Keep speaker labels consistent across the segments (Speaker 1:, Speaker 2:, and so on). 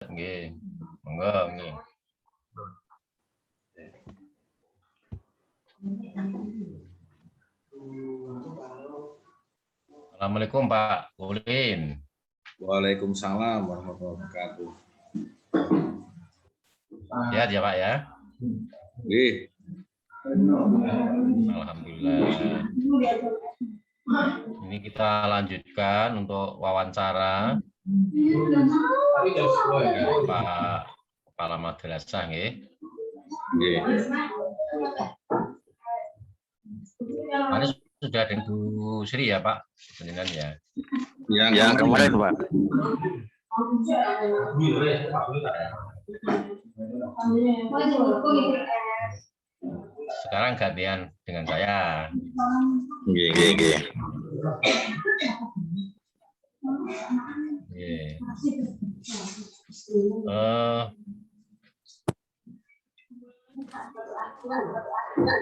Speaker 1: Nggih. Monggo nggih. Assalamualaikum Pak Ulin.
Speaker 2: Waalaikumsalam warahmatullahi wabarakatuh.
Speaker 1: Sehat ya Pak ya?
Speaker 2: Nggih.
Speaker 1: Alhamdulillah. Ini kita lanjutkan untuk wawancara Pak Kepala Madrasah nggih.
Speaker 2: Nggih.
Speaker 1: Ini sudah ada Bu Sri ya Pak? Beneran ya?
Speaker 2: Yang kemarin Pak.
Speaker 1: Sekarang gantian dengan saya.
Speaker 2: Nggih, nggih, nggih.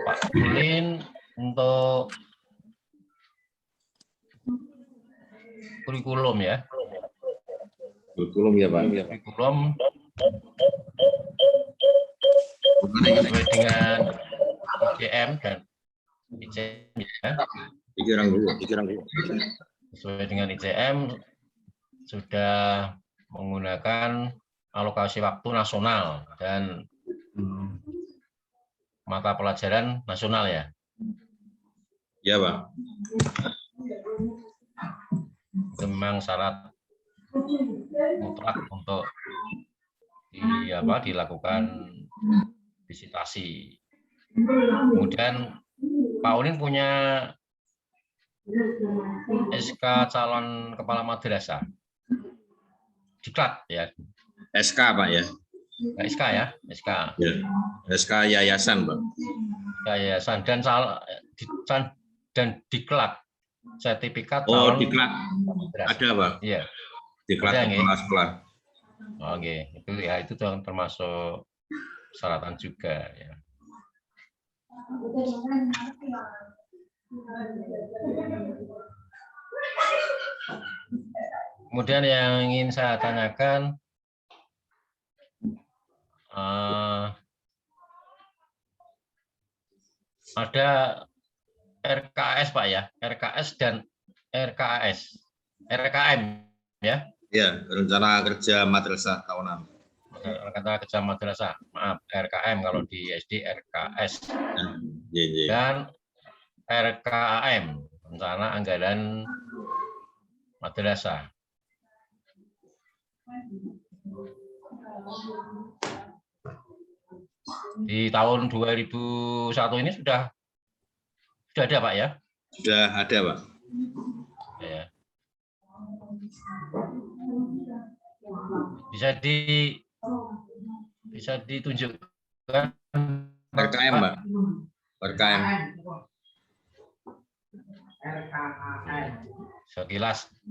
Speaker 1: Pak Ulin untuk kurikulum ya.
Speaker 2: Kurikulum ya Pak.
Speaker 1: Kurikulum sesuai dengan ICM dan ICM ya.
Speaker 2: Pikiran dulu.
Speaker 1: Sesuai dengan ICM sudah menggunakan alokasi waktu nasional dan mata pelajaran nasional ya.
Speaker 2: Ya Pak.
Speaker 1: Itu memang syarat mutlak untuk dilakukan visitasi. Kemudian Pak Ulin punya SK calon kepala madrasah. Diklat ya.
Speaker 2: SK Pak ya.
Speaker 1: SK ya, SK.
Speaker 2: Ya. SK yayasan Pak.
Speaker 1: Yayasan dan diklat sertifikat
Speaker 2: Oh,
Speaker 1: calon
Speaker 2: diklat.
Speaker 1: madrasah.
Speaker 2: Ada Pak.
Speaker 1: Iya.
Speaker 2: Diklat kepala sekolah.
Speaker 1: Oke, itu termasuk syaratan juga ya. Kemudian yang ingin saya tanyakan, ada RKS Pak ya, RKS dan RKAS, RKM ya?
Speaker 2: Ya, rencana kerja madrasah tahunan.
Speaker 1: Rencana kerja madrasah, maaf, RKM kalau di SD RKS dan RKAM, rencana anggaran madrasah. Di tahun 2001 ini sudah ada Pak ya?
Speaker 2: Sudah ada Pak.
Speaker 1: Ya. Bisa ditunjukkan
Speaker 2: RKM Pak. RKM.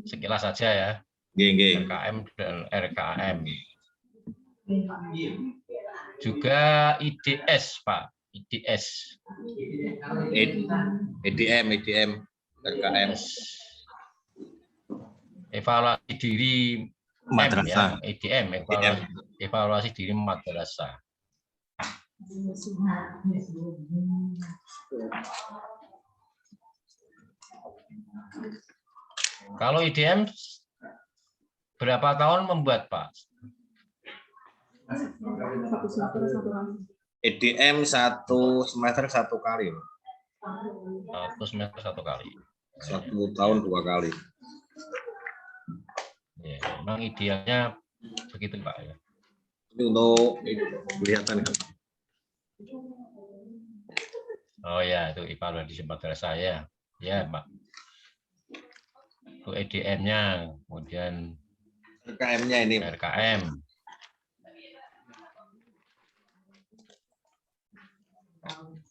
Speaker 1: Sekilas saja ya.
Speaker 2: Nggih.
Speaker 1: RKM dan RKM. Juga IDS Pak, IDS.
Speaker 2: EDM, RKM.
Speaker 1: Evaluasi diri
Speaker 2: madrasah.
Speaker 1: Ya, EDM, evaluasi diri madrasah. Kalau IDM berapa tahun membuat Pak?
Speaker 2: EDM 1 semester 1 kali.
Speaker 1: 1 semester 1 kali.
Speaker 2: 1 tahun 2 kali.
Speaker 1: Ya, memang idealnya begitu Pak ya.
Speaker 2: Ini untuk kelihatan kan?
Speaker 1: Oh ya, itu evaluasi madrasah ya. Ya Pak. Itu EDM-nya, kemudian
Speaker 2: RKM-nya ini.
Speaker 1: RKM.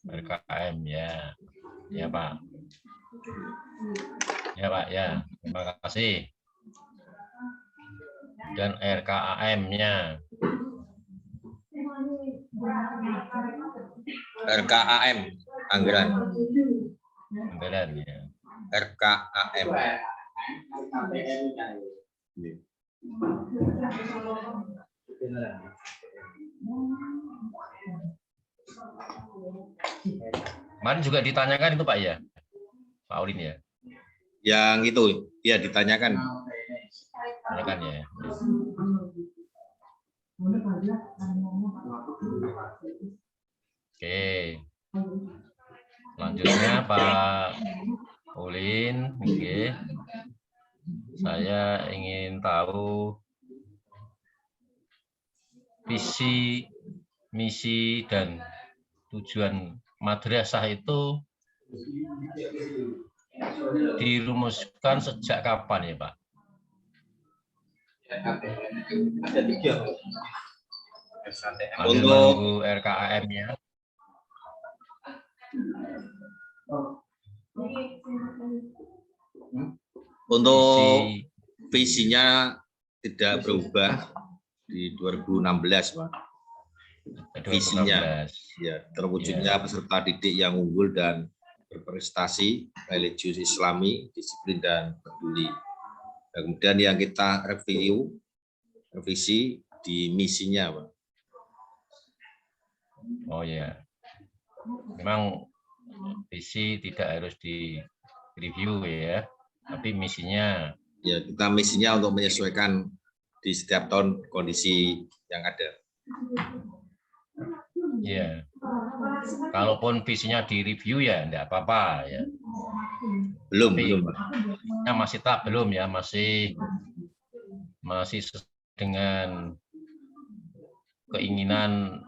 Speaker 1: RKM ya. Ya Pak. Ya Pak ya. Terima kasih. Dan RKAM-nya.
Speaker 2: RKAM anggaran.
Speaker 1: Anggaran ya.
Speaker 2: RKAM.
Speaker 1: Kemarin juga ditanyakan itu Pak ya, Pak Aulin ya.
Speaker 2: Yang itu ya ditanyakan.
Speaker 1: Tanyakan ya. Oke. Selanjutnya Pak Aulin, oke. Saya ingin tahu visi, misi, dan tujuan madrasah itu dirumuskan sejak kapan ya Pak?
Speaker 3: Ada 3.
Speaker 1: Sambil menunggu RKAM-nya.
Speaker 2: Untuk visinya tidak berubah di 2016, Pak. Visinya ya terwujudnya peserta didik yang unggul dan berprestasi, religius Islami, disiplin dan peduli. Dan kemudian yang kita revisi di misinya, Pak.
Speaker 1: Oh ya, memang visi tidak harus di review ya, tapi misinya.
Speaker 2: Ya, kita misinya untuk menyesuaikan di setiap tahun kondisi yang ada.
Speaker 1: Ya, kalaupun visinya di review ya enggak apa-apa ya.
Speaker 2: Belum,
Speaker 1: tapi,
Speaker 2: belum.
Speaker 1: Ya masih tak belum ya, masih dengan keinginan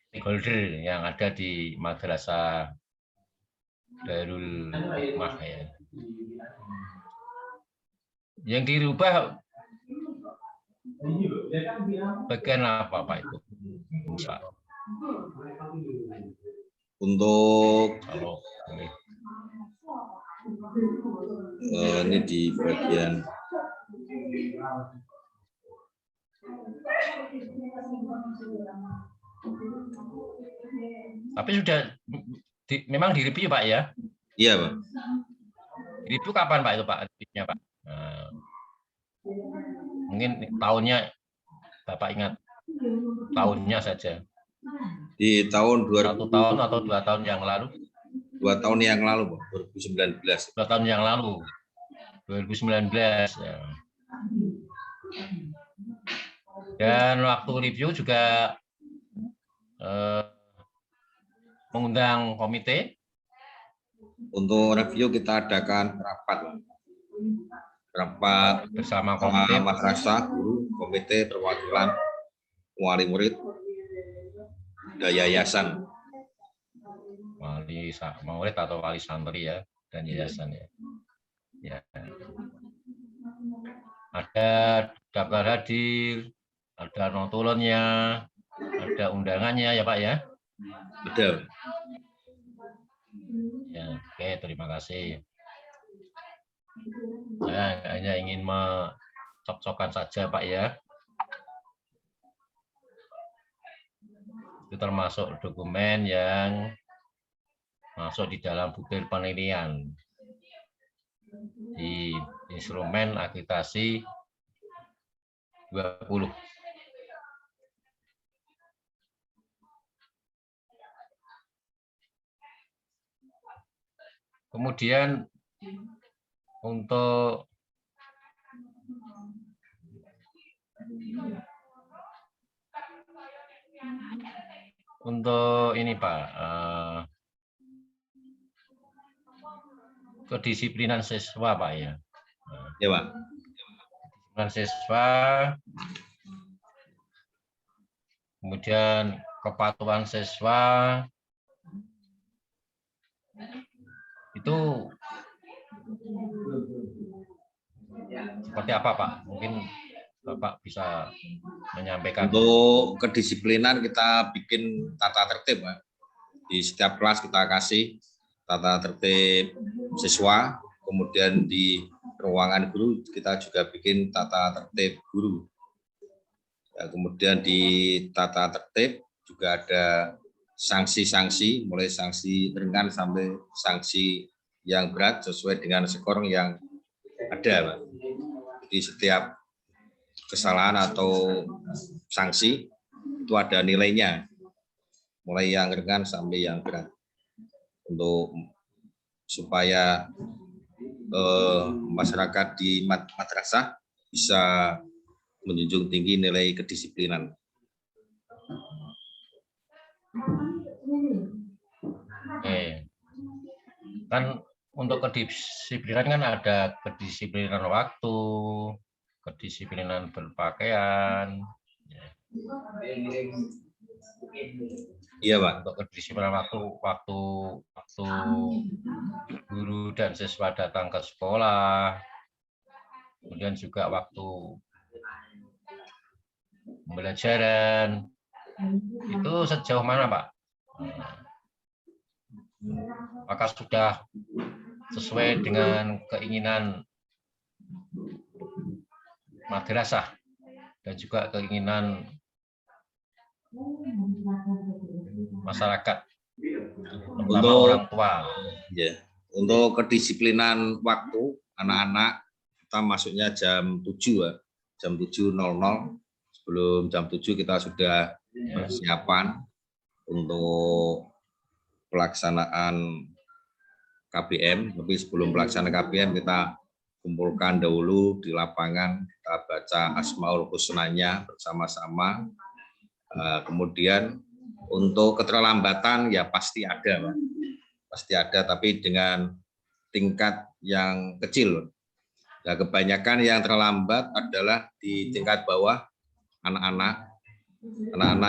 Speaker 1: stakeholder yang ada di Madrasah Darul Hikmah ya. Yang dirubah bagian apa Pak itu? Pak.
Speaker 2: Untuk ini di bagian
Speaker 1: tapi sudah memang direview Pak ya?
Speaker 2: Iya Pak.
Speaker 1: Direview kapan Pak itu Pak? Pak? Mungkin tahunnya Bapak ingat tahunnya saja.
Speaker 2: Di tahun
Speaker 1: 1 tahun atau 2 tahun yang lalu?
Speaker 2: 2 tahun yang lalu, Pak, 2019.
Speaker 1: 2 tahun yang lalu, 2019. Ya. Dan waktu review juga mengundang komite.
Speaker 2: Untuk review kita adakan rapat
Speaker 1: bersama komite,
Speaker 2: madrasah, guru, komite perwakilan wali murid, dan yayasan.
Speaker 1: Wali murid atau wali santri ya, dan yayasan ya. Ya. Ada daftar hadir, ada notulonnya, ada undangannya ya Pak ya.
Speaker 2: Betul.
Speaker 1: Ya, oke, terima kasih. Saya hanya ingin mencocokkan saja Pak ya. Itu termasuk dokumen yang masuk di dalam butir penilaian di instrumen akreditasi 20. Kemudian untuk ini Pak, kedisiplinan siswa Pak ya.
Speaker 2: Ya Pak.
Speaker 1: Kedisiplinan siswa, kemudian kepatuhan siswa, itu seperti apa Pak? Mungkin Bapak bisa menyampaikan.
Speaker 2: Untuk kedisiplinan kita bikin tata tertib, Pak. Di setiap kelas kita kasih tata tertib siswa, kemudian di ruangan guru kita juga bikin tata tertib guru. Ya, kemudian di tata tertib juga ada sanksi-sanksi, mulai sanksi ringan sampai sanksi yang berat sesuai dengan skor yang ada, Pak. Di setiap kesalahan atau sanksi itu ada nilainya, mulai yang ringan sampai yang berat, untuk supaya masyarakat di madrasah bisa menjunjung tinggi nilai kedisiplinan.
Speaker 1: Oke. Kan untuk kedisiplinan kan ada kedisiplinan waktu, kedisiplinan berpakaian.
Speaker 2: Iya, Pak.
Speaker 1: Untuk kedisiplinan waktu guru dan siswa datang ke sekolah, kemudian juga waktu pembelajaran, itu sejauh mana, Pak? Apakah sudah sesuai dengan keinginan madrasah dan juga keinginan masyarakat, terutama orang tua?
Speaker 2: Ya, untuk kedisiplinan waktu anak-anak kita masuknya jam 7 ya. Jam 7.00. Sebelum jam 7 kita sudah persiapan untuk pelaksanaan KBM. Tapi sebelum pelaksanaan KBM kita kumpulkan dahulu di lapangan, kita baca Asmaul Husnanya bersama-sama. Kemudian untuk keterlambatan ya pasti ada, Pak. Pasti ada, tapi dengan tingkat yang kecil. Nah, kebanyakan yang terlambat adalah di tingkat bawah, anak-anak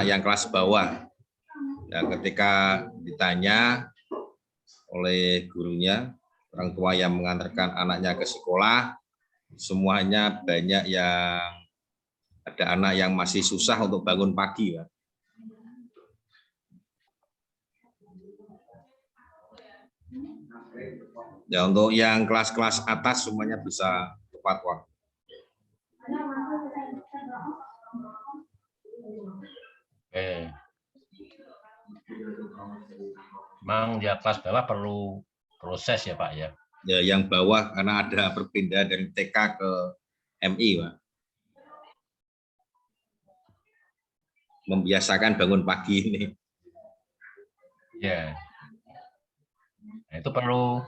Speaker 2: yang kelas bawah. Ya, ketika ditanya oleh gurunya, orang tua yang mengantarkan anaknya ke sekolah, semuanya banyak yang ada anak yang masih susah untuk bangun pagi, Pak. Ya, untuk yang kelas-kelas atas semuanya bisa tepat waktu.
Speaker 1: Oke. Memang ya kelas bawah perlu proses ya, Pak ya.
Speaker 2: Ya, yang bawah karena ada perpindahan dari TK ke MI, Pak. Membiasakan bangun pagi ini.
Speaker 1: Ya. Nah, itu perlu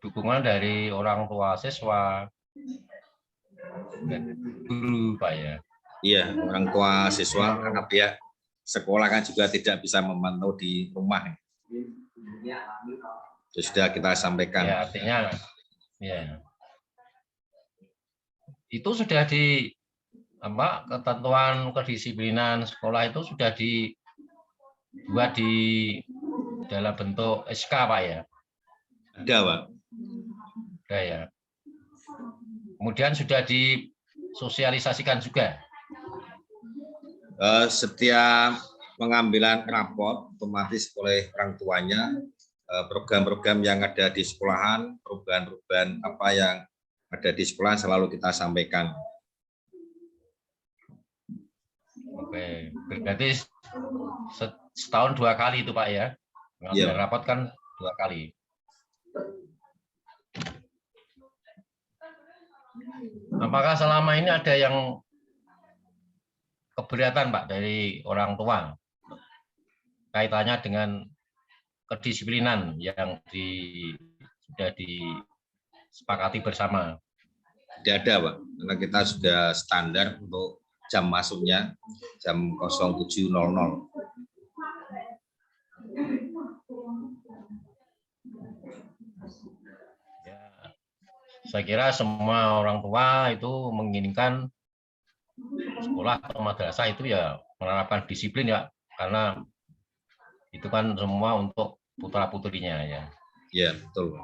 Speaker 1: dukungan dari orang tua siswa dan guru, Pak ya.
Speaker 2: Iya, orang tua siswa karena pihak sekolah kan juga tidak bisa memantau di rumah. Itu sudah kita sampaikan.
Speaker 1: Ya, artinya ya. Itu sudah di ketentuan kedisiplinan sekolah itu sudah dibuat di dalam bentuk SK, Pak ya.
Speaker 2: Ada, Pak.
Speaker 1: Ada ya. Kemudian sudah disosialisasikan juga.
Speaker 2: Setiap pengambilan raport otomatis oleh orang tuanya, program-program yang ada di sekolahan, perubahan-perubahan apa yang ada di sekolah selalu kita sampaikan.
Speaker 1: Oke, berarti setahun 2 kali itu, Pak ya. Pengambilan raport kan 2 kali. Apakah selama ini ada yang keberatan, Pak, dari orang tua kaitannya dengan kedisiplinan yang sudah disepakati bersama?
Speaker 2: Tidak ada, Pak, karena kita sudah standar untuk jam masuknya jam 07.00.
Speaker 1: Ya, saya kira semua orang tua itu menginginkan sekolah atau madrasah itu ya menerapkan disiplin ya, karena itu kan semua untuk putra-putrinya ya.
Speaker 2: Ya, betul.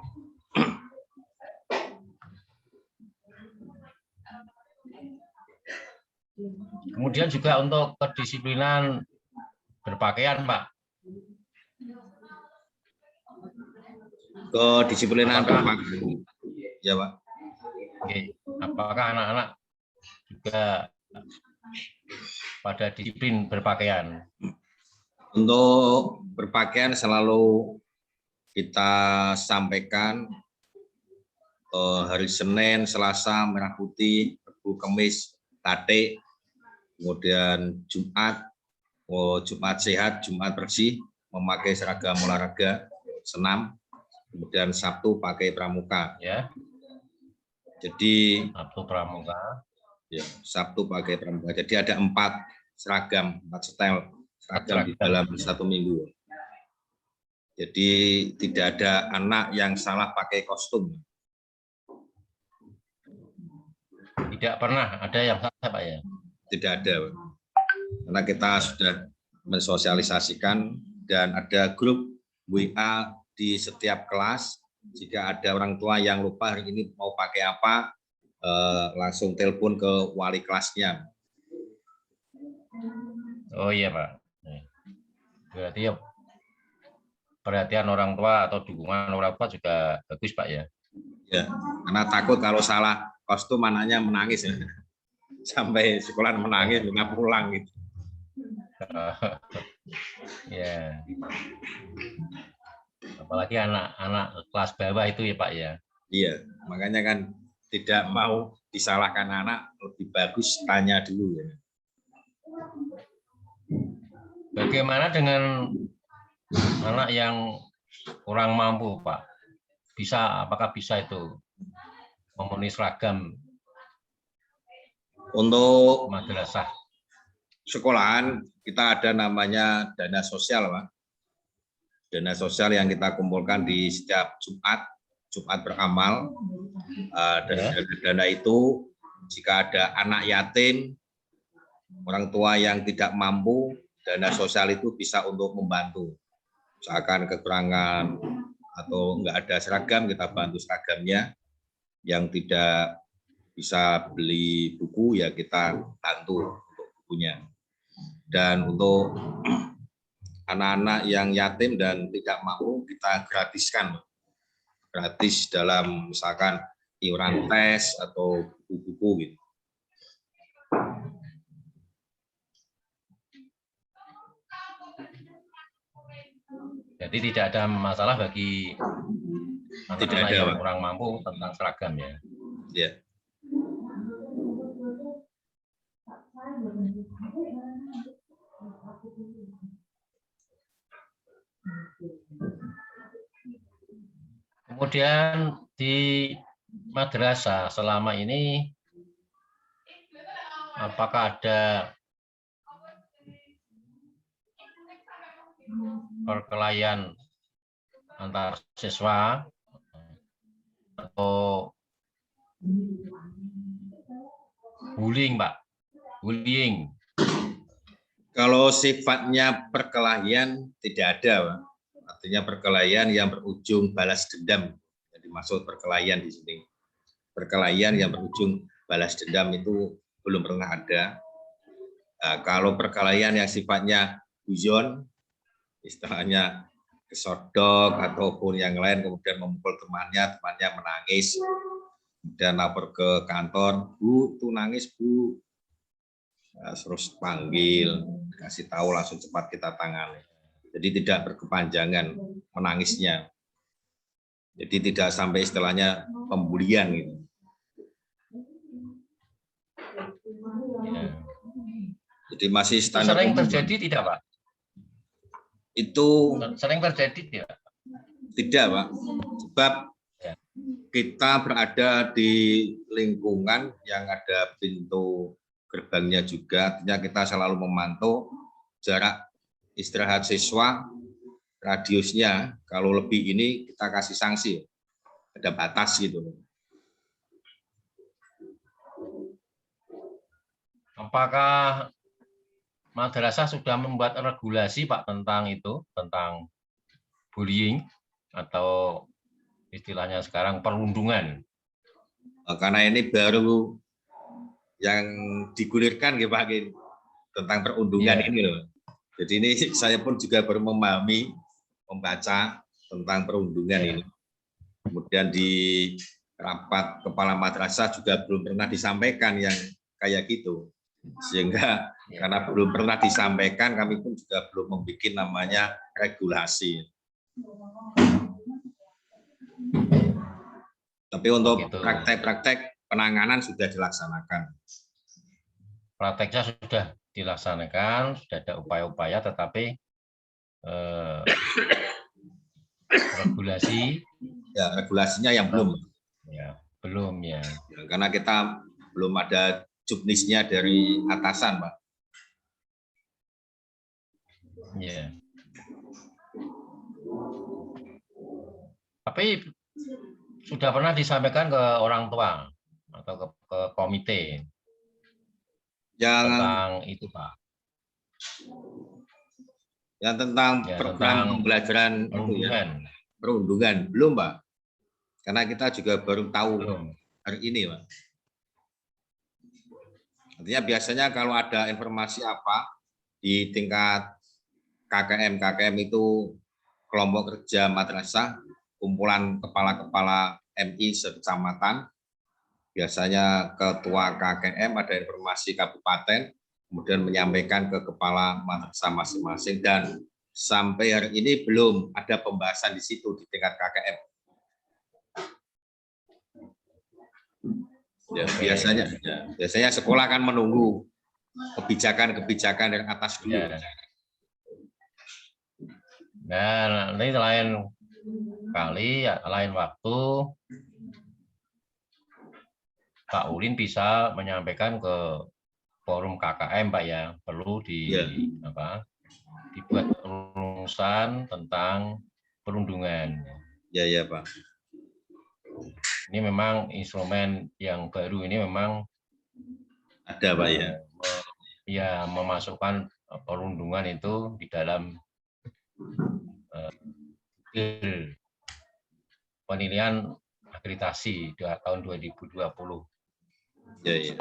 Speaker 1: Kemudian juga untuk kedisiplinan berpakaian, Pak.
Speaker 2: Kedisiplinan berpakaian. Ya, Pak.
Speaker 1: Oke. Apakah anak-anak juga pada disiplin berpakaian?
Speaker 2: Untuk berpakaian selalu kita sampaikan hari Senin, Selasa, merah putih, Rabu, Kamis, batik, kemudian Jumat, Jumat sehat, Jumat bersih, memakai seragam olahraga, senam, kemudian Sabtu pakai pramuka.
Speaker 1: Ya,
Speaker 2: Jadi
Speaker 1: Sabtu pramuka.
Speaker 2: ya, Sabtu pakai pramuka. Jadi ada 4 seragam, 4 setel seragam di dalam 1 minggu. Jadi tidak ada anak yang salah pakai kostum.
Speaker 1: Tidak pernah ada yang salah, Pak ya?
Speaker 2: Tidak ada, Pak. Karena kita sudah mensosialisasikan dan ada grup WA di setiap kelas. Jika ada orang tua yang lupa hari ini mau pakai apa, langsung telepon ke wali kelasnya.
Speaker 1: Oh iya, Pak. Berarti ya perhatian orang tua atau dukungan orang tua juga bagus, Pak ya?
Speaker 2: Ya, karena takut kalau salah kostum anaknya menangis ya. Sampai sekolah menangis, nggak pulang gitu.
Speaker 1: Ya. Apalagi anak-anak kelas bawah itu ya, Pak ya?
Speaker 2: Iya, makanya kan tidak mau disalahkan anak, lebih bagus tanya dulu ya.
Speaker 1: Bagaimana dengan anak yang kurang mampu, Pak? Apakah bisa itu memenuhi seragam
Speaker 2: Untuk
Speaker 1: madrasah?
Speaker 2: sekolahan kita ada namanya dana sosial, Pak. Dana sosial yang kita kumpulkan di setiap Jumat beramal. Dari dana itu jika ada anak yatim, orang tua yang tidak mampu, dana sosial itu bisa untuk membantu. Misalkan kekurangan atau enggak ada seragam, kita bantu seragamnya. Yang tidak bisa beli buku, ya kita bantu untuk bukunya. Dan untuk anak-anak yang yatim dan tidak mampu, kita gratiskan. Gratis dalam misalkan iuran tes atau buku-buku gitu.
Speaker 1: Jadi tidak ada masalah bagi anak-anak yang kurang mampu tentang seragam ya?
Speaker 2: Ya.
Speaker 1: Kemudian di madrasah selama ini apakah ada perkelahian antar siswa atau bullying, Pak? Bullying.
Speaker 2: Kalau sifatnya perkelahian tidak ada, Pak. Artinya perkelahian yang berujung balas dendam. Jadi maksud perkelahian di sini. Perkelahian yang berujung balas dendam itu belum pernah ada. Nah, kalau perkelahian yang sifatnya guyon, istilahnya kesodok ataupun yang lain, kemudian memukul temannya menangis, kemudian lapor ke kantor, Bu, tuh nangis Bu, nah, terus panggil, kasih tahu langsung cepat kita tangani. Jadi tidak berkepanjangan menangisnya. Jadi tidak sampai istilahnya pembulian gitu.
Speaker 1: Ya.
Speaker 2: Jadi masih standar.
Speaker 1: Sering terjadi tidak, Pak?
Speaker 2: Itu
Speaker 1: sering terjadi tidak?
Speaker 2: Tidak, Pak. Sebab kita berada di lingkungan yang ada pintu gerbangnya juga, artinya kita selalu memantau jarak istirahat siswa, radiusnya, kalau lebih ini kita kasih sanksi, ada batas gitu.
Speaker 1: Apakah madrasah sudah membuat regulasi, Pak, tentang itu, tentang bullying atau istilahnya sekarang perundungan?
Speaker 2: Karena ini baru yang digulirkan ya Pak, tentang perundungan ini loh. Jadi ini saya pun juga baru memahami, membaca tentang perundungan ini. Kemudian di rapat kepala madrasah juga belum pernah disampaikan yang kayak gitu. Sehingga karena belum pernah disampaikan, kami pun juga belum membuat namanya regulasi. Tapi untuk praktek-praktek penanganan sudah dilaksanakan.
Speaker 1: Prakteknya sudah dilaksanakan, sudah ada upaya-upaya, tetapi regulasi
Speaker 2: Ya, regulasinya yang belum.
Speaker 1: ya belum ya.
Speaker 2: Ya, karena kita belum ada juknisnya dari atasan, Pak.
Speaker 1: Ya. Tapi sudah pernah disampaikan ke orang tua atau ke komite tentang itu, Pak.
Speaker 2: Yang tentang
Speaker 1: Ya,
Speaker 2: program
Speaker 1: tentang
Speaker 2: pembelajaran itu ya, perundungan belum, Pak. Karena kita juga baru tahu hari ini, Pak. Artinya biasanya kalau ada informasi apa di tingkat KKM itu kelompok kerja madrasah, kumpulan kepala-kepala MI sekecamatan, biasanya ketua KKM ada informasi kabupaten, kemudian menyampaikan ke kepala madrasah masing-masing, dan sampai hari ini belum ada pembahasan di situ di tingkat KKM. Ya, biasanya sekolah kan menunggu kebijakan dari atas dulu.
Speaker 1: Ya. Nah, nanti lain kali, lain waktu, Pak Ulin bisa menyampaikan ke forum KKM, Pak ya, perlu dibuat rumusan tentang perundungan.
Speaker 2: Ya, Pak.
Speaker 1: Ini memang instrumen yang baru ini memang
Speaker 2: ada, Pak ya.
Speaker 1: Ya, memasukkan perundungan itu di dalam penilaian akreditasi tahun 2020.
Speaker 2: Ya.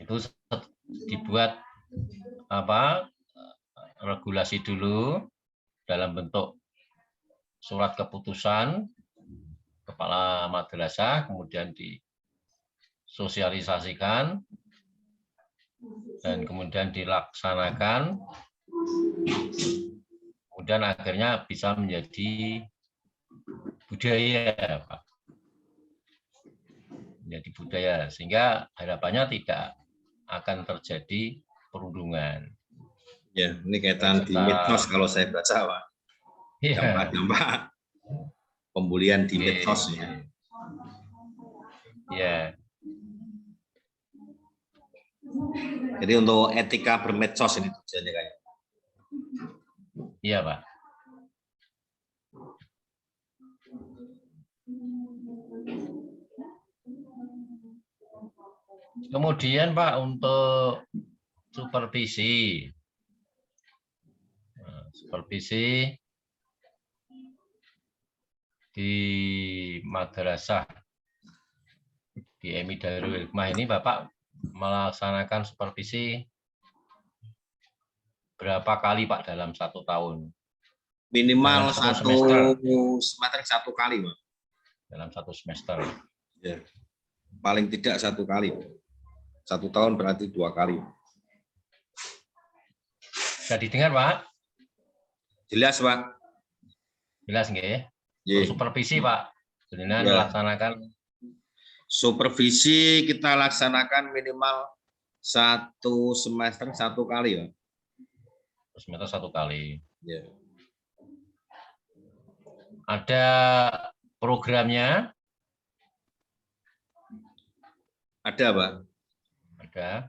Speaker 1: Itu dibuat regulasi dulu dalam bentuk surat keputusan kepala madrasah, kemudian disosialisasikan dan kemudian dilaksanakan, kemudian akhirnya bisa menjadi budaya, Pak. Menjadi budaya, sehingga harapannya tidak akan terjadi perundungan.
Speaker 2: Ya, ini kaitan di medsos kalau saya baca, Pak. Dampak-dampak pembulian di medsos ya.
Speaker 1: Ya.
Speaker 2: Jadi untuk etika bermedsos ini tujuannya kayak.
Speaker 1: Iya, Pak. Kemudian, Pak, untuk supervisi di madrasah di MI Darul Hikmah ini, Bapak melaksanakan supervisi berapa kali, Pak, dalam 1 tahun?
Speaker 2: Minimal satu semester 1 kali, Pak.
Speaker 1: Dalam 1 semester.
Speaker 2: Ya. Paling tidak 1 kali. 1 tahun berarti 2 kali.
Speaker 1: Bisa didengar, Pak?
Speaker 2: Jelas, Pak.
Speaker 1: Jelas nggih?
Speaker 2: Yeah.
Speaker 1: Supervisi, Pak. Jenengan melaksanakan
Speaker 2: supervisi kita laksanakan minimal 1 semester 1 kali, Pak.
Speaker 1: Semester 1 kali.
Speaker 2: Yeah.
Speaker 1: Ada programnya?
Speaker 2: Ada, Pak.
Speaker 1: Ada.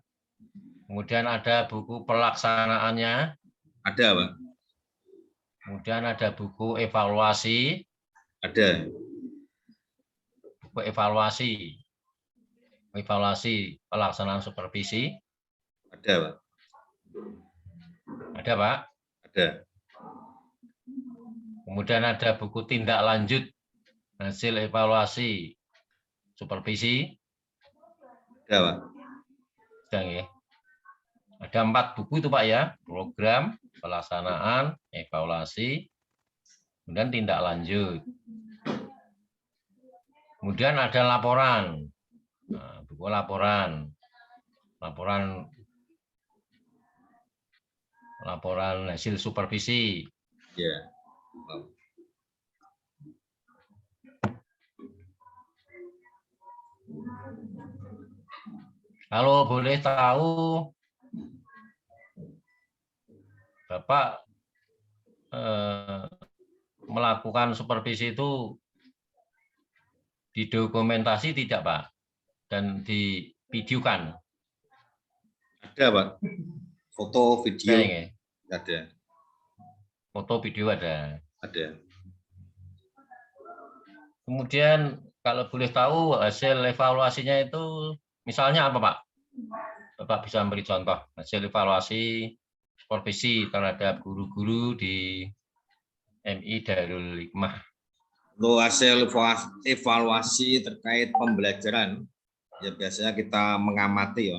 Speaker 1: Kemudian ada buku pelaksanaannya? Ada, Pak. Kemudian ada buku evaluasi?
Speaker 2: Ada.
Speaker 1: Buku evaluasi pelaksanaan supervisi?
Speaker 2: Ada, Pak.
Speaker 1: Ada, Pak?
Speaker 2: Ada.
Speaker 1: Kemudian ada buku tindak lanjut hasil evaluasi supervisi?
Speaker 2: Ada, Pak.
Speaker 1: Sedang ya. Ada 4 buku itu, Pak ya. Program, pelaksanaan, evaluasi, kemudian tindak lanjut. Kemudian ada laporan. Nah, buku laporan hasil supervisi.
Speaker 2: Ya.
Speaker 1: Kalau boleh tahu, Bapak melakukan supervisi itu didokumentasi tidak, Pak? Dan divideokan?
Speaker 2: Ada, Pak. Foto, video,
Speaker 1: Ada,
Speaker 2: ada.
Speaker 1: foto, video ada.
Speaker 2: Ada.
Speaker 1: Kemudian kalau boleh tahu hasil evaluasinya itu misalnya apa, Pak? Bapak bisa memberi contoh hasil evaluasi supervisi terhadap guru-guru di MI Darul Hikmah.
Speaker 2: Untuk hasil evaluasi terkait pembelajaran, ya biasanya kita mengamati ya,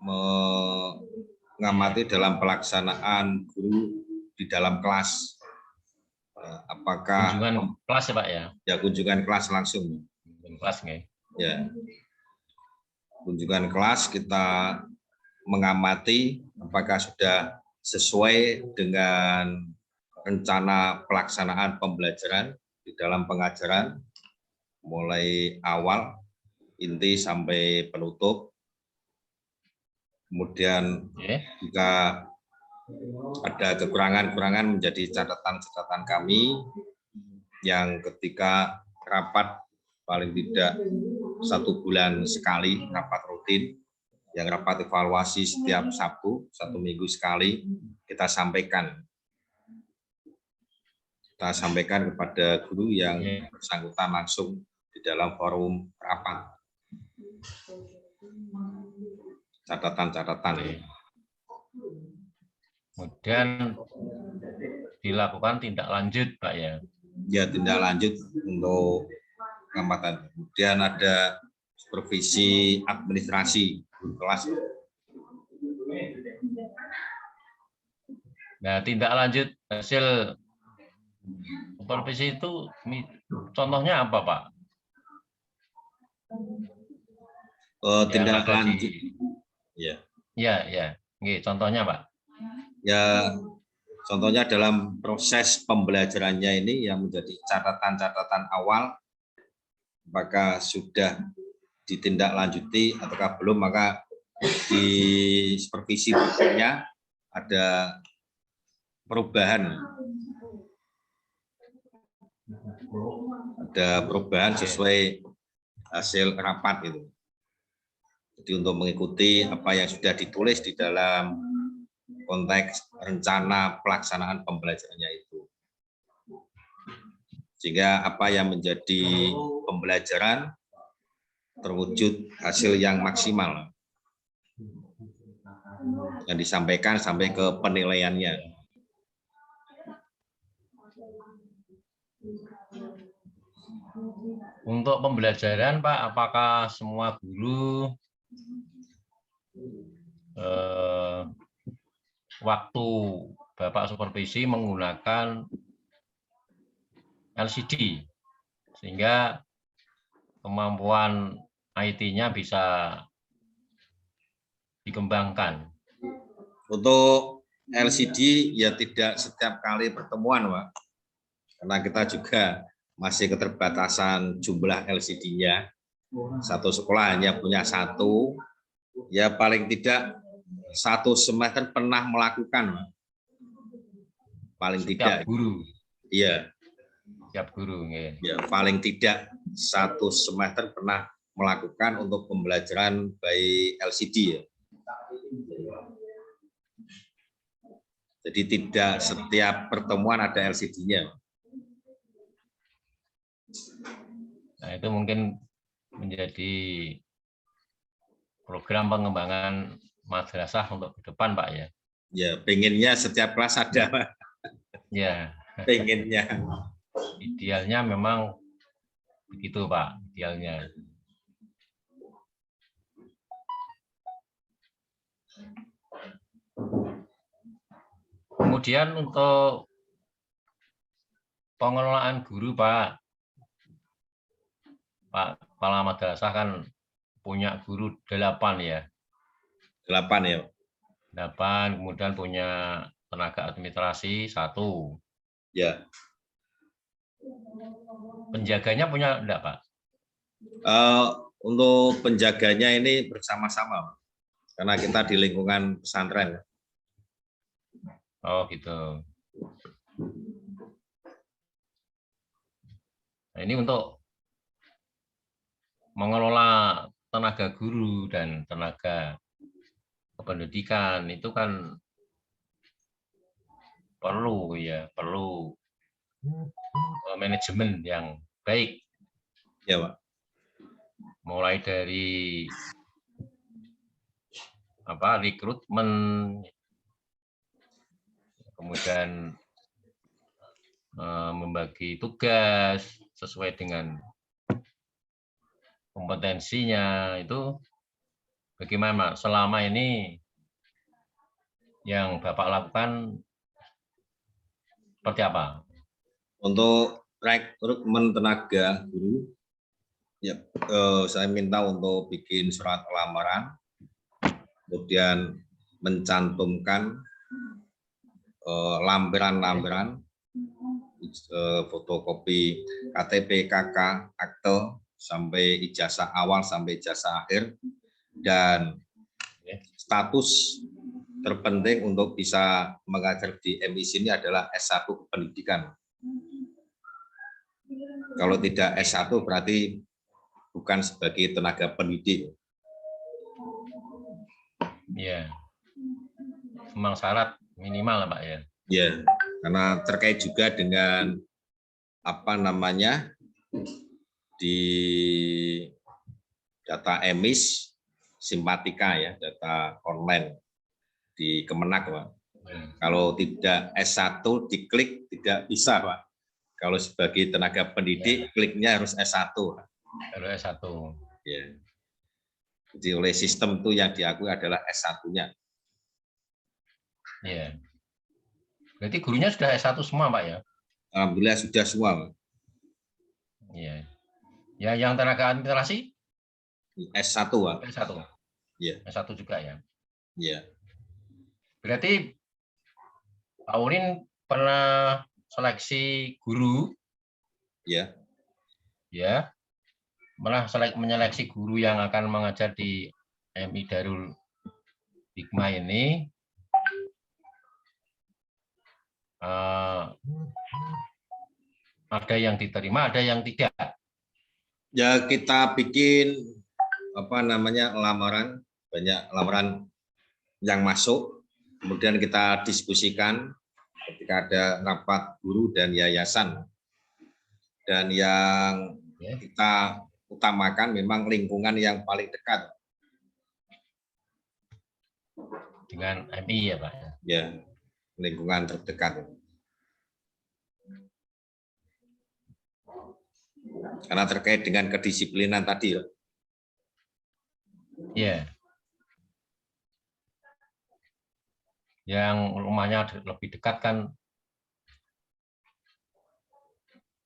Speaker 2: mengamati dalam pelaksanaan guru di dalam kelas. Apakah
Speaker 1: kunjungan kelas ya, Pak ya?
Speaker 2: Ya, kunjungan kelas langsung.
Speaker 1: Kunjungan kelas nggih.
Speaker 2: Ya. Kunjungan kelas kita mengamati apakah sudah sesuai dengan rencana pelaksanaan pembelajaran di dalam pengajaran mulai awal inti sampai penutup. Kemudian jika ada kekurangan-kekurangan menjadi catatan-catatan kami yang ketika rapat paling tidak 1 bulan sekali rapat rutin, yang rapat evaluasi setiap Sabtu, 1 minggu sekali, kita sampaikan kepada guru yang bersangkutan langsung di dalam forum rapat. Catatan-catatan.
Speaker 1: Kemudian dilakukan tindak lanjut, Pak ya?
Speaker 2: Ya, tindak lanjut untuk pengamatan. Kemudian ada supervisi administrasi guru kelas.
Speaker 1: Nah, tindak lanjut hasil supervisi itu contohnya apa, Pak?
Speaker 2: Tindak lanjut. Ya.
Speaker 1: Ya. Oke, contohnya, Pak.
Speaker 2: Ya, contohnya dalam proses pembelajarannya ini yang menjadi catatan-catatan awal, apakah sudah ditindaklanjuti ataukah belum, maka di supervisi berikutnya ada perubahan. Ada perubahan sesuai hasil rapat itu. Jadi untuk mengikuti apa yang sudah ditulis di dalam konteks rencana pelaksanaan pembelajarannya itu. Sehingga apa yang menjadi pembelajaran terwujud hasil yang maksimal. Yang disampaikan sampai ke penilaiannya.
Speaker 1: Untuk pembelajaran, Pak, apakah semua guru waktu Bapak supervisi menggunakan LCD sehingga kemampuan IT-nya bisa dikembangkan?
Speaker 2: Untuk LCD ya tidak setiap kali pertemuan, Pak. Karena kita juga masih keterbatasan jumlah LCD-nya. Satu sekolah hanya punya 1. Ya paling tidak 1 semester pernah melakukan, Pak. Paling
Speaker 1: setiap
Speaker 2: tidak.
Speaker 1: Guru.
Speaker 2: Iya.
Speaker 1: Setiap guru.
Speaker 2: Ya, paling tidak 1 semester pernah melakukan untuk pembelajaran by LCD ya. Jadi tidak setiap pertemuan ada LCD-nya.
Speaker 1: Nah, itu mungkin menjadi program pengembangan madrasah untuk ke depan, Pak ya.
Speaker 2: Ya, pengennya setiap kelas ada, Pak.
Speaker 1: Ya.
Speaker 2: Pengennya.
Speaker 1: Idealnya memang begitu, Pak. Idealnya. Kemudian untuk pengelolaan guru, Pak. Pak Kepala Madrasah kan punya guru 8 ya.
Speaker 2: 8 ya.
Speaker 1: 8, kemudian punya tenaga administrasi 1.
Speaker 2: Ya.
Speaker 1: Penjaganya punya enggak, Pak?
Speaker 2: Untuk penjaganya ini bersama-sama. karena kita di lingkungan pesantren.
Speaker 1: Oh gitu. Nah, ini untuk mengelola tenaga guru dan tenaga kependidikan itu kan perlu manajemen yang baik,
Speaker 2: Ya, Pak.
Speaker 1: mulai dari rekrutmen, kemudian membagi tugas sesuai dengan kompetensinya. Itu bagaimana selama ini yang Bapak lakukan seperti apa?
Speaker 2: Untuk rekrutmen tenaga guru, ya, saya minta untuk bikin surat lamaran, kemudian mencantumkan lampiran-lampiran, fotokopi KTP, KK, akte, sampai ijazah awal sampai ijazah akhir, dan status terpenting untuk bisa mengajar di MIS ini adalah S1 pendidikan. Kalau tidak S1 berarti bukan sebagai tenaga pendidik.
Speaker 1: Ya, memang syarat minimal, Pak ya.
Speaker 2: Ya, karena terkait juga dengan di data emis simpatika ya, data online di Kemenak, Pak. Kalau tidak S1 diklik tidak bisa, Pak. Kalau sebagai tenaga pendidik kliknya harus S1.
Speaker 1: Harus S1.
Speaker 2: Ya. Jadi oleh sistem itu yang diakui adalah S1-nya.
Speaker 1: Iya. Berarti gurunya sudah S1 semua, Pak ya?
Speaker 2: Alhamdulillah sudah semua, Pak.
Speaker 1: Iya. Ya, yang tenaga administrasi?
Speaker 2: S1, Pak.
Speaker 1: S1.
Speaker 2: Iya.
Speaker 1: S1 juga ya.
Speaker 2: Iya.
Speaker 1: Berarti Pak Urin pernah seleksi guru?
Speaker 2: Ya.
Speaker 1: Ya. Malah menyeleksi guru yang akan mengajar di MI Darul Hikmah ini. Ada yang diterima, ada yang tidak.
Speaker 2: Ya, kita bikin lamaran, banyak lamaran yang masuk, kemudian kita diskusikan ketika ada rapat guru dan yayasan. Dan yang kita utamakan memang lingkungan yang paling dekat
Speaker 1: dengan MI ya, Pak.
Speaker 2: Ya, lingkungan terdekat. Karena terkait dengan kedisiplinan tadi.
Speaker 1: Iya. Yang rumahnya lebih dekat kan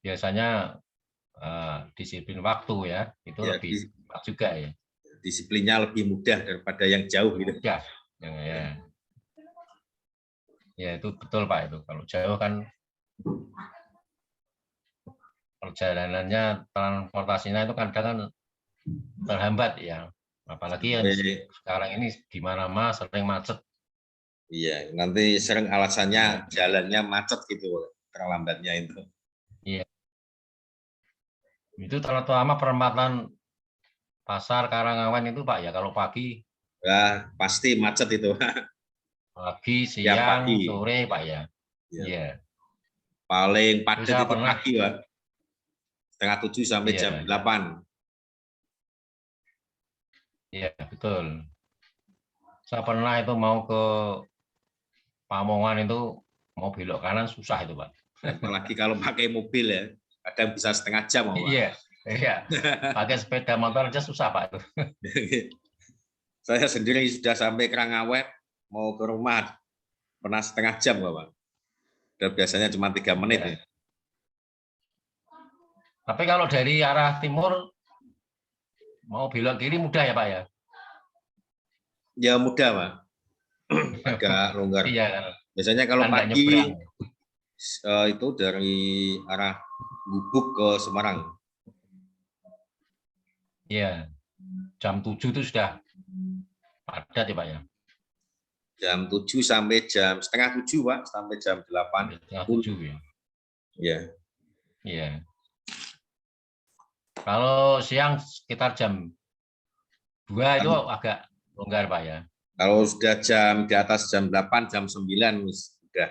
Speaker 1: biasanya disiplin waktu ya, itu ya, lebih cepat juga ya.
Speaker 2: Disiplinnya lebih mudah daripada yang jauh gitu.
Speaker 1: Ya, ya itu betul Pak itu. Kalau jauh kan perjalanannya, transportasinya itu kadang kan terhambat ya. Apalagi yang sekarang ini di mana-mana sering macet.
Speaker 2: Iya, nanti sering alasannya jalannya macet gitu, terlambatnya itu.
Speaker 1: Iya. Itu terutama perempatan Pasar Karangawan itu Pak ya, kalau pagi.
Speaker 2: Ya, pasti macet itu.
Speaker 1: Pagi, siang, pagi, sore Pak ya. Iya.
Speaker 2: Paling padat itu pagi Pak. Setengah 7 sampai jam 8.
Speaker 1: Iya, betul. Saya pernah itu mau ke Pamongan itu mau belok kanan susah itu Pak.
Speaker 2: Apalagi kalau pakai mobil ya, kadang bisa setengah jam Pak.
Speaker 1: Iya. Pakai sepeda motor aja susah Pak.
Speaker 2: Saya sendiri sudah sampai Kerangawet mau ke rumah pernah setengah jam Pak. Dan biasanya cuma 3 menit ya.
Speaker 1: Tapi kalau dari arah timur mau belok kiri mudah ya Pak ya?
Speaker 2: Ya mudah Pak. Agak longgar.
Speaker 1: Iya.
Speaker 2: Biasanya kalau pagi itu dari arah Gubuk ke Semarang.
Speaker 1: Iya. Jam 7 itu sudah padat ya Pak ya.
Speaker 2: Jam 7 sampai jam setengah 7 Pak, sampai jam 8.
Speaker 1: Setengah 7 ya.
Speaker 2: Ya.
Speaker 1: Iya. Kalau siang sekitar jam 2 itu agak longgar Pak ya.
Speaker 2: Kalau sudah jam di atas jam 8, jam 9 sudah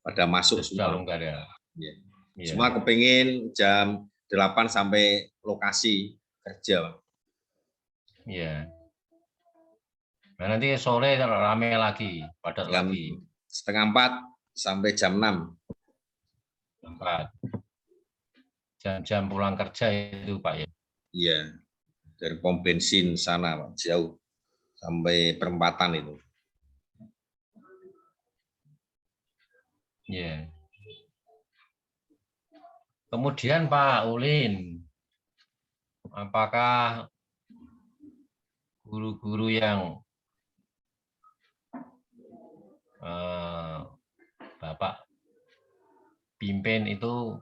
Speaker 2: pada masuk
Speaker 1: Sudah
Speaker 2: semua.
Speaker 1: longgar ya.
Speaker 2: Ya.
Speaker 1: Iya.
Speaker 2: Semua kepingin jam 8 sampai lokasi kerja Pak.
Speaker 1: Iya. Nah, nanti sore rame lagi, padat
Speaker 2: Jam
Speaker 1: lagi.
Speaker 2: setengah 4 sampai jam 6.
Speaker 1: 4. Jam-jam pulang kerja itu Pak ya.
Speaker 2: Iya. Dari pom bensin sana Pak, jauh sampai perempatan itu.
Speaker 1: Iya. Kemudian Pak Ulin, apakah guru-guru yang Bapak pimpin itu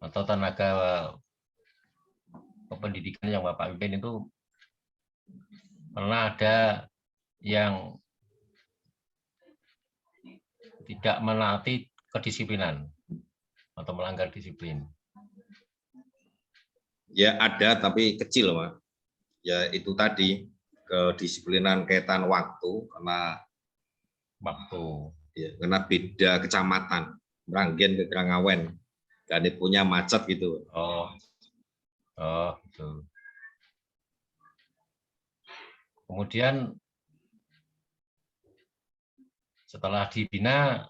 Speaker 1: atau tenaga kependidikan yang Bapak pimpin itu pernah ada yang tidak menaati kedisiplinan atau melanggar disiplin?
Speaker 2: Ya ada, tapi kecil Pak. Ya itu tadi, kedisiplinan kaitan waktu, karena karena beda kecamatan, Meranggen ke Krangawen, dan punya macet gitu.
Speaker 1: Oh gitu. Kemudian setelah dibina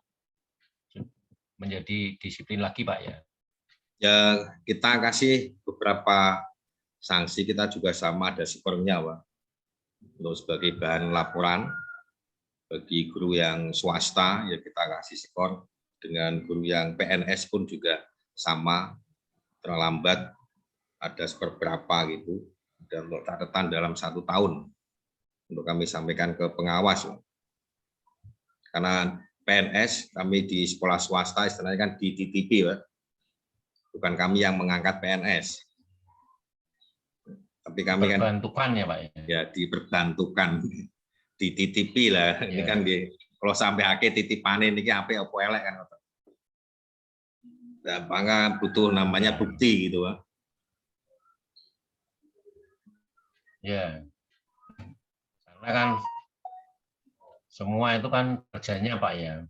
Speaker 1: menjadi disiplin lagi Pak ya.
Speaker 2: Ya kita kasih beberapa sanksi, kita juga sama ada skornya Pak. Untuk sebagai bahan laporan bagi guru yang swasta ya kita kasih skor, dengan guru yang PNS pun juga sama, terlambat ada skor berapa gitu, dan untuk catatan dalam 1 tahun untuk kami sampaikan ke pengawas. Karena PNS kami di sekolah swasta istilahnya kan dititipi Pak. Bukan kami yang mengangkat PNS, tapi kami kan
Speaker 1: Diperbantukan ya Pak ya.
Speaker 2: Ya diperbantukan, dititipi lah. Ini kan kalau sampai akhir titipan ini apa elek kan. Nah, maka butuh namanya bukti gitu Pak.
Speaker 1: Ya. Karena kan semua itu kan kerjanya Pak ya.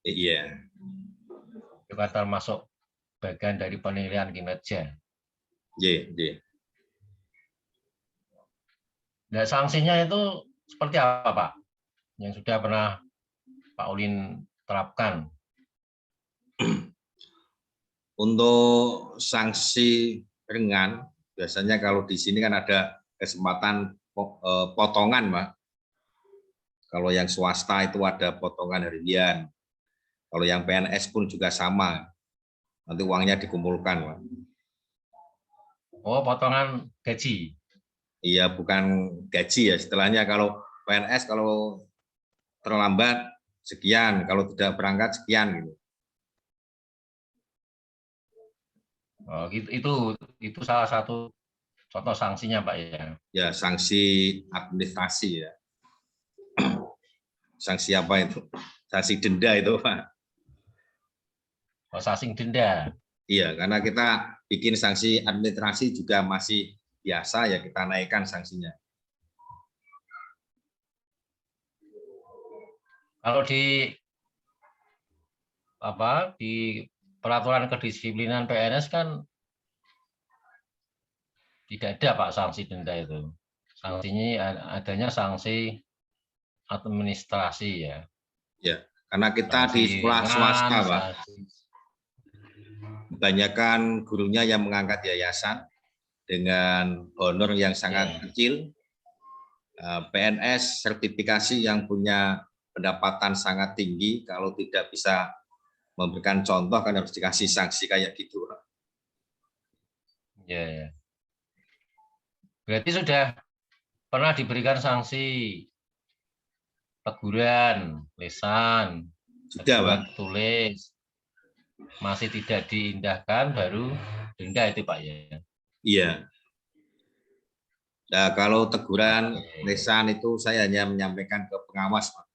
Speaker 2: Iya.
Speaker 1: Itu kan termasuk bagian dari penilaian kinerja.
Speaker 2: Iya.
Speaker 1: Nah, sanksinya itu seperti apa Pak? Yang sudah pernah Pak Ulin terapkan?
Speaker 2: Untuk sanksi ringan, biasanya kalau di sini kan ada kesempatan potongan Pak. Kalau yang swasta itu ada potongan harian. Kalau yang PNS pun juga sama. Nanti uangnya dikumpulkan Pak.
Speaker 1: Oh, potongan gaji?
Speaker 2: Iya, bukan gaji ya. Setelahnya kalau PNS kalau terlambat sekian, kalau tidak berangkat sekian gitu.
Speaker 1: Oh, itu salah satu contoh sanksinya Pak ya.
Speaker 2: Ya, sanksi administrasi ya. Sanksi apa itu? Sanksi denda itu Pak.
Speaker 1: Oh, sanksi denda.
Speaker 2: Iya, karena kita bikin sanksi administrasi juga masih biasa ya, kita naikkan sanksinya.
Speaker 1: Kalau di peraturan kedisiplinan PNS kan tidak ada Pak sanksi denda itu. Sanksinya adanya sanksi administrasi ya.
Speaker 2: Ya, karena kita
Speaker 1: Sanksi
Speaker 2: di sekolah swasta Pak,
Speaker 1: sanksi.
Speaker 2: kebanyakan gurunya yang mengangkat yayasan dengan honor yang sangat kecil. PNS sertifikasi yang punya pendapatan sangat tinggi, kalau tidak bisa memberikan contoh kan harus dikasih sanksi kayak gitu.
Speaker 1: Ya. Berarti sudah pernah diberikan sanksi teguran, lisan,
Speaker 2: Sudah Pak.
Speaker 1: Tulis, masih tidak diindahkan baru denda itu Pak ya.
Speaker 2: Iya. Nah, kalau teguran lisan itu saya hanya menyampaikan ke pengawas, Pak.